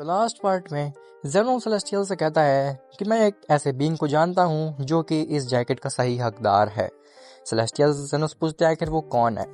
तो last part में जेनो सेलेस्टियल से कहता है कि मैं एक ऐसे बीइंग को जानता हूँ जो कि इस जैकेट का सही हकदार है। सेलेस्टियल जेनो से पूछते हैं आखिर वो कौन है।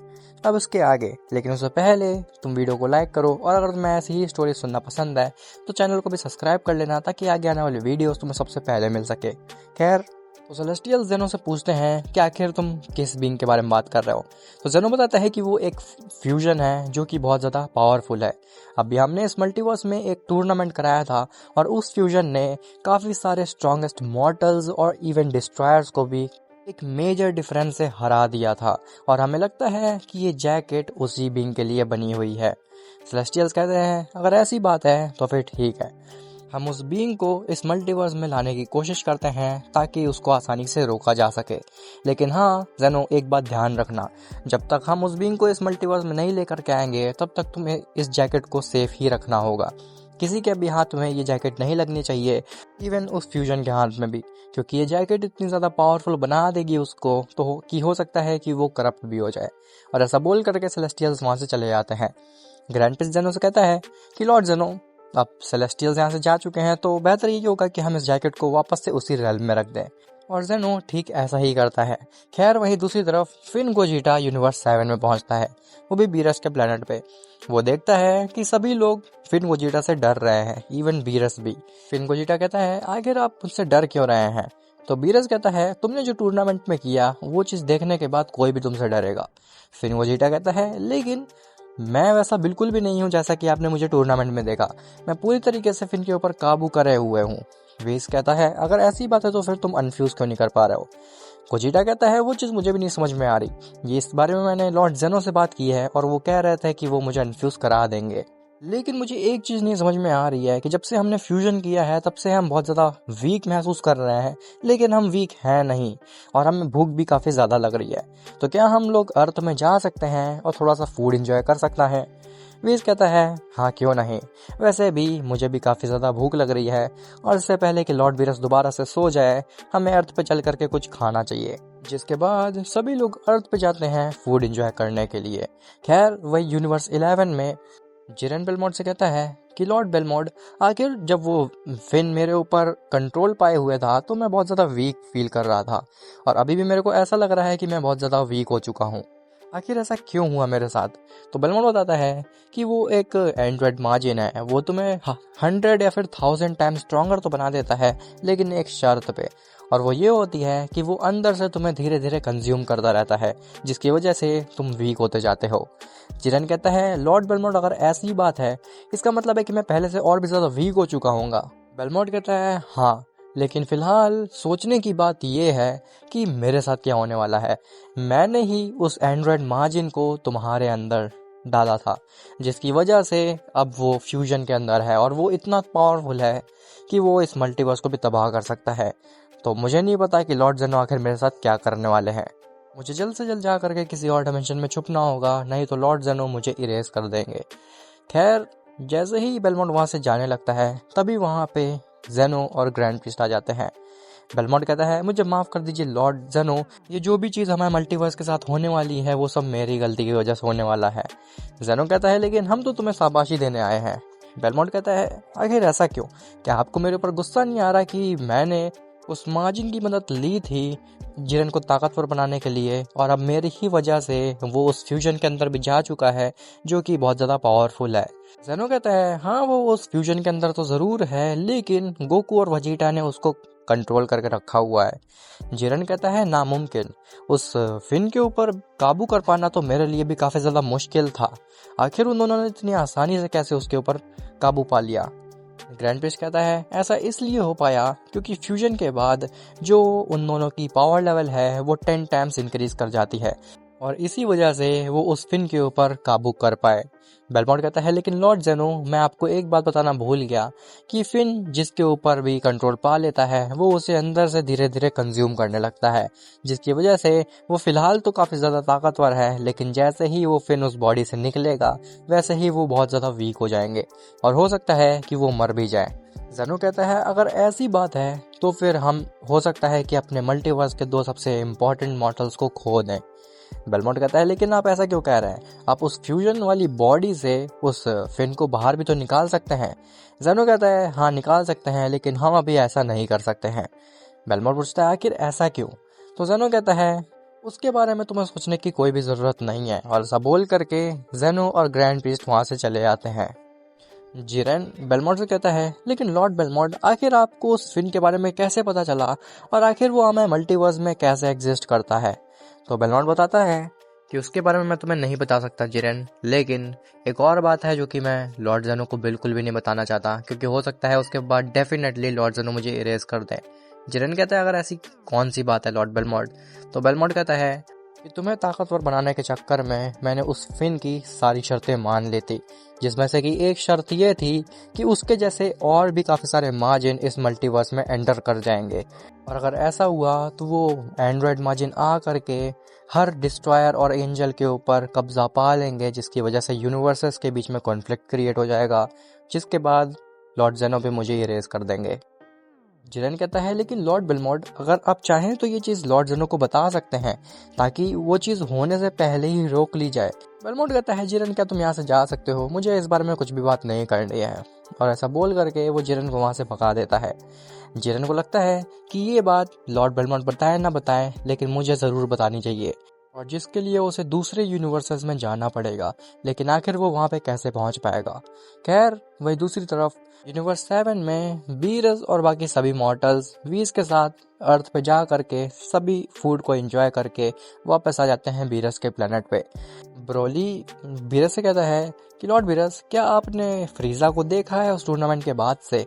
अब उसके आगे, लेकिन उससे पहले तुम वीडियो को लाइक करो, और अगर तुम्हें ऐसी ही स्टोरी सुनना पसंद है तो चैनल को भी सब्सक्राइब कर लेना ताकि आगे आने वाली वीडियोस तुम्हें सबसे पहले मिल सके। खैर, तो सेलेस्टियल जेनो से पूछते हैं कि आखिर तुम किस बीइंग के बारे में बात कर रहे हो। तो जेनो बताता है कि वो एक फ्यूजन है जो कि बहुत ज़्यादा पावरफुल है। अभी हमने इस मल्टीवर्स में एक टूर्नामेंट कराया था और उस फ्यूजन ने काफ़ी सारे स्ट्रॉन्गेस्ट मॉर्टल्स और इवन डिस्ट्रॉयर्स को भी एक मेजर डिफरेंस से हरा दिया था, और हमें लगता है कि ये जैकेट उसी बीइंग के लिए बनी हुई है। सेलेस्टियल्स कहते हैं अगर ऐसी बात है तो फिर ठीक है, हम उस बीइंग को इस मल्टीवर्स में लाने की कोशिश करते हैं ताकि उसको आसानी से रोका जा सके। लेकिन हाँ जेनो, एक बात ध्यान रखना, जब तक हम उस बीइंग को इस मल्टीवर्स में नहीं लेकर के आएंगे तब तक तुम्हें इस जैकेट को सेफ ही रखना होगा। किसी के भी हाथ में ये जैकेट नहीं लगनी चाहिए, इवन उस फ्यूजन के हाथ में भी, क्योंकि ये जैकेट इतनी ज़्यादा पावरफुल बना देगी उसको कि हो सकता है कि वो करप्ट भी हो जाए। और ऐसा बोल करके सेलेस्टियल्स वहाँ से चले जाते हैं। ग्रैंड प्रिंस जेनो से कहता है कि लॉर्ड जेनो, अब सेलेस्टियल्स यहाँ से जा चुके हैं तो बेहतर ये होगा कि हम इस जैकेट को वापस से उसी रेल्म में रख दें। और जेनो ठीक ऐसा ही करता है। खैर, वहीं दूसरी तरफ फिन गोजिटा यूनिवर्स 7 में पहुंचता है, वो भी बीरस के प्लेनेट पे। वो देखता है कि सभी लोग फिन गोजिटा से डर रहे हैं, इवन बीरस भी। फिन गोजिटा कहता है आखिर आप मुझसे डर क्यों रहे हैं। तो बीरस कहता है तुमने जो टूर्नामेंट में किया वो चीज़ देखने के बाद कोई भी तुमसे डरेगा। फिन गोजिटा कहता है लेकिन मैं वैसा बिल्कुल भी नहीं हूँ जैसा कि आपने मुझे टूर्नामेंट में देखा, मैं पूरी तरीके से फिन के ऊपर काबू करे हुए हूँ। वेस कहता है अगर ऐसी बात है तो फिर तुम अनफ्यूज क्यों नहीं कर पा रहे हो। गोजिटा कहता है वो चीज़ मुझे भी नहीं समझ में आ रही, ये इस बारे में मैंने लॉर्ड जेनो से बात की है और वो कह रहे थे कि वो मुझे अनफ्यूज करा देंगे। लेकिन मुझे एक चीज़ नहीं समझ में आ रही है कि जब से हमने फ्यूजन किया है तब से हम बहुत ज़्यादा वीक महसूस कर रहे हैं, लेकिन हम वीक हैं नहीं, और हमें भूख भी काफ़ी ज़्यादा लग रही है। तो क्या हम लोग अर्थ में जा सकते हैं और थोड़ा सा फूड एंजॉय कर सकता है। वीस कहता है हाँ क्यों नहीं, वैसे भी मुझे भी काफ़ी ज़्यादा भूख लग रही है, और इससे पहले कि लॉर्ड बीरस दोबारा से सो जाए हमें अर्थ पे चल करके कुछ खाना चाहिए। जिसके बाद सभी लोग अर्थ पे जाते हैं फूड एंजॉय करने के लिए। खैर, वही यूनिवर्स 11 में जिरेन बेलमोंड से कहता है कि लॉर्ड बेलमोंड, आखिर जब वो फिन मेरे ऊपर कंट्रोल पाए हुए था तो मैं बहुत ज़्यादा वीक फील कर रहा था, और अभी भी मेरे को ऐसा लग रहा है कि मैं बहुत ज़्यादा वीक हो चुका हूँ। आखिर ऐसा क्यों हुआ मेरे साथ। तो बेलमोंड बताता है कि वो एक एंड्रॉयड मार्जिन है, वो तुम्हें 100 या फिर 1000 टाइम स्ट्रॉन्गर तो बना देता है, लेकिन एक शर्त पे, और वो ये होती है कि वो अंदर से तुम्हें धीरे धीरे कंज्यूम करता रहता है, जिसकी वजह से तुम वीक होते जाते हो। जिरेन कहता है लॉर्ड बेलमोंड, अगर ऐसी बात है इसका मतलब है कि मैं पहले से और भी ज़्यादा वीक हो चुका हूँगा। बेलमोंड कहता है हाँ, लेकिन फिलहाल सोचने की बात यह है कि मेरे साथ क्या होने वाला है। मैंने ही उस एंड्रॉयड मार्जिन को तुम्हारे अंदर डाला था, जिसकी वजह से अब वो फ्यूजन के अंदर है, और वो इतना पावरफुल है कि वो इस मल्टीवर्स को भी तबाह कर सकता है। तो मुझे नहीं पता कि लॉर्ड जेनो आखिर मेरे साथ क्या करने वाले हैं। मुझे जल्द से जल्द जा करके किसी और डायमेंशन में छुपना होगा, नहीं तो लॉर्ड जेनो मुझे इरेज कर देंगे। खैर, जैसे ही बेलमोंड वहाँ से जाने लगता है तभी वहाँ पे जेनो और ग्रैंड प्रीस्ट आ जाते हैं। बेलमोंड कहता है मुझे माफ़ कर दीजिए लॉर्ड जेनो, ये जो भी चीज़ हमारे मल्टीवर्स के साथ होने वाली है वो सब मेरी गलती की वजह से होने वाला है। जेनो कहता है लेकिन हम तो तुम्हें शाबाशी देने आए हैं। बेलमोंड कहता है आखिर ऐसा क्यों, क्या आपको मेरे ऊपर गुस्सा नहीं आ रहा कि मैंने उस मार्जिन की मदद ली थी जिरेन को ताकतवर बनाने के लिए, और अब मेरी ही वजह से वो उस फ्यूजन के अंदर भी जा चुका है जो कि बहुत ज़्यादा पावरफुल है। जेनो कहता है हाँ, वो उस फ्यूजन के अंदर तो ज़रूर है, लेकिन गोकू और वजीटा ने उसको कंट्रोल करके रखा हुआ है। जिरेन कहता है नामुमकिन, उस फिन के ऊपर काबू कर पाना तो मेरे लिए भी काफ़ी ज़्यादा मुश्किल था, आखिर उन दोनों ने इतनी आसानी से कैसे उसके ऊपर काबू पा लिया। ग्रैंड प्रिंस कहता है ऐसा इसलिए हो पाया क्योंकि फ्यूजन के बाद जो उन दोनों की पावर लेवल है वो 10 टाइम्स इंक्रीज कर जाती है, और इसी वजह से वो उस फिन के ऊपर काबू कर पाए। बेलमोंड कहता है लेकिन लॉर्ड जेनो, मैं आपको एक बात बताना भूल गया कि फिन जिसके ऊपर भी कंट्रोल पा लेता है वो उसे अंदर से धीरे धीरे कंज्यूम करने लगता है, जिसकी वजह से वो फिलहाल तो काफ़ी ज़्यादा ताकतवर है, लेकिन जैसे ही वो फिन उस बॉडी से निकलेगा वैसे ही वो बहुत ज़्यादा वीक हो जाएंगे, और हो सकता है कि वो मर भी जाए। जेनो कहता है अगर ऐसी बात है तो फिर हम हो सकता है कि अपने मल्टीवर्स के 2 सबसे इम्पोर्टेंट मॉडल्स को खो दें। बेलमोंट कहता है लेकिन आप ऐसा क्यों कह रहे हैं, आप उस फ्यूजन वाली बॉडी से उस फिन को बाहर भी तो निकाल सकते हैं। जेनो कहता है हाँ निकाल सकते हैं, लेकिन हम अभी ऐसा नहीं कर सकते हैं। बेलमोंट पूछता है आखिर ऐसा क्यों। तो जेनो कहता है उसके बारे में तुम्हें सोचने की कोई भी जरूरत नहीं है, और ऐसा बोल करके जेनो और ग्रैंड प्रीस्ट वहां से चले जाते हैं। जिरेन बेलमोंट से कहता है लेकिन लॉर्ड बेलमोंट आखिर आपको उस फिन के बारे में कैसे पता चला, और आखिर वो हमें मल्टीवर्स में कैसे एग्जिस्ट करता है। तो बेलमोंट बताता है कि उसके बारे में मैं तुम्हें नहीं बता सकता जिरेन, लेकिन एक और बात है जो कि मैं लॉर्ड जेनो को बिल्कुल भी नहीं बताना चाहता, क्योंकि हो सकता है उसके बाद डेफिनेटली लॉर्ड जेनो मुझे इरेज कर दे। जिरेन कहता है अगर ऐसी कौन सी बात है लॉर्ड बेलमोंट। तो बेलमोंट कहता है कि तुम्हें ताकतवर बनाने के चक्कर में मैंने उस फिन की सारी शर्तें मान ली थी, जिसमें से कि एक शर्त ये थी कि उसके जैसे और भी काफ़ी सारे मार्जिन इस मल्टीवर्स में एंटर कर जाएंगे, और अगर ऐसा हुआ तो वो एंड्रॉयड मार्जिन आ करके हर डिस्ट्रॉयर और एंजल के ऊपर कब्जा पा लेंगे, जिसकी वजह से यूनिवर्सेस के बीच में कॉन्फ्लिक्ट क्रिएट हो जाएगा, जिसके बाद लॉर्ड जेनो भी मुझे इरेज कर देंगे। जिरेन कहता है लेकिन लॉर्ड बेलमोंट अगर आप चाहें तो ये चीज़ लॉर्ड जेनो को बता सकते हैं, ताकि वो चीज़ होने से पहले ही रोक ली जाए। बेलमोंट कहता है जिरेन क्या तुम यहाँ से जा सकते हो, मुझे इस बारे में कुछ भी बात नहीं करनी है, और ऐसा बोल करके वो जिरेन को वहाँ से भगा देता है। जिरेन को लगता है कि ये बात लॉर्ड बेलमोंट बताए ना बताए, लेकिन मुझे ज़रूर बतानी चाहिए, और जिसके लिए उसे दूसरे यूनिवर्सेस में जाना पड़ेगा, लेकिन आखिर वो वहाँ पे कैसे पहुँच पाएगा। खैर वही दूसरी तरफ यूनिवर्स 7 में बीरस और बाकी सभी मॉर्टल्स वीस के साथ अर्थ पे जा करके सभी फूड को एंजॉय करके वापस आ जाते हैं बीरस के प्लेनेट पे। ब्रोली बीरस से कहता है कि लॉर्ड बीरस क्या आपने फ्रीजा को देखा है उस टूर्नामेंट के बाद से।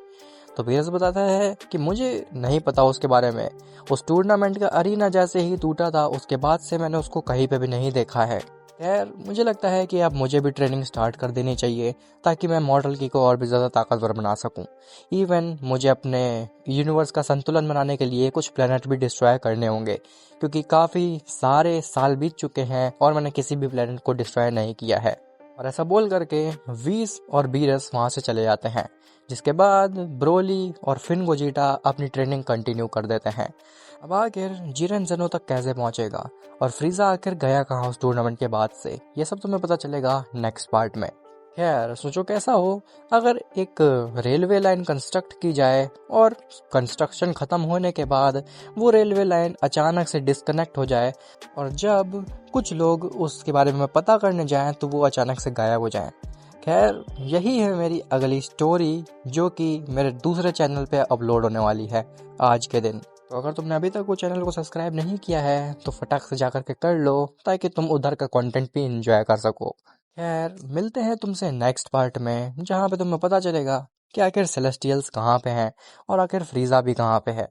तो बीरस बताता है कि मुझे नहीं पता उसके बारे में, उस टूर्नामेंट का अरीना जैसे ही टूटा था उसके बाद से मैंने उसको कहीं पे भी नहीं देखा है। खैर मुझे लगता है कि अब मुझे भी ट्रेनिंग स्टार्ट कर देनी चाहिए, ताकि मैं मॉडल की को और भी ज़्यादा ताकतवर बना सकूं। इवन मुझे अपने यूनिवर्स का संतुलन बनाने के लिए कुछ प्लेनेट भी डिस्ट्रॉय करने होंगे, क्योंकि काफ़ी सारे साल बीत चुके हैं और मैंने किसी भी प्लेनेट को डिस्ट्रॉय नहीं किया है। और ऐसा बोल करके वीस और बीरस वहाँ से चले जाते हैं, जिसके बाद ब्रोली और फिन गोजीटा अपनी ट्रेनिंग कंटिन्यू कर देते हैं। अब आखिर जिरेन जेनो तक कैसे पहुंचेगा, और फ्रीजा आखिर गया कहाँ उस टूर्नामेंट के बाद से, ये सब तुम्हें पता चलेगा नेक्स्ट पार्ट में। खैर सोचो कैसा हो अगर एक रेलवे लाइन कंस्ट्रक्ट की जाए, और कंस्ट्रक्शन खत्म होने के बाद वो रेलवे लाइन अचानक से डिस्कनेक्ट हो जाए, और जब कुछ लोग उसके बारे में पता करने जाएं तो वो अचानक से गायब हो जाएं। खैर यही है मेरी अगली स्टोरी, जो कि मेरे दूसरे चैनल पे अपलोड होने वाली है आज के दिन। तो अगर तुमने अभी तक वो चैनल को सब्सक्राइब नहीं किया है तो फटाक से जाकर के कर लो, ताकि तुम उधर का कंटेंट भी एंजॉय कर सको। खैर मिलते हैं तुमसे नेक्स्ट पार्ट में, जहाँ पे तुम्हें पता चलेगा कि आखिर सेलेस्टियल्स कहाँ पे हैं और आखिर फ्रीजा भी कहाँ पे है।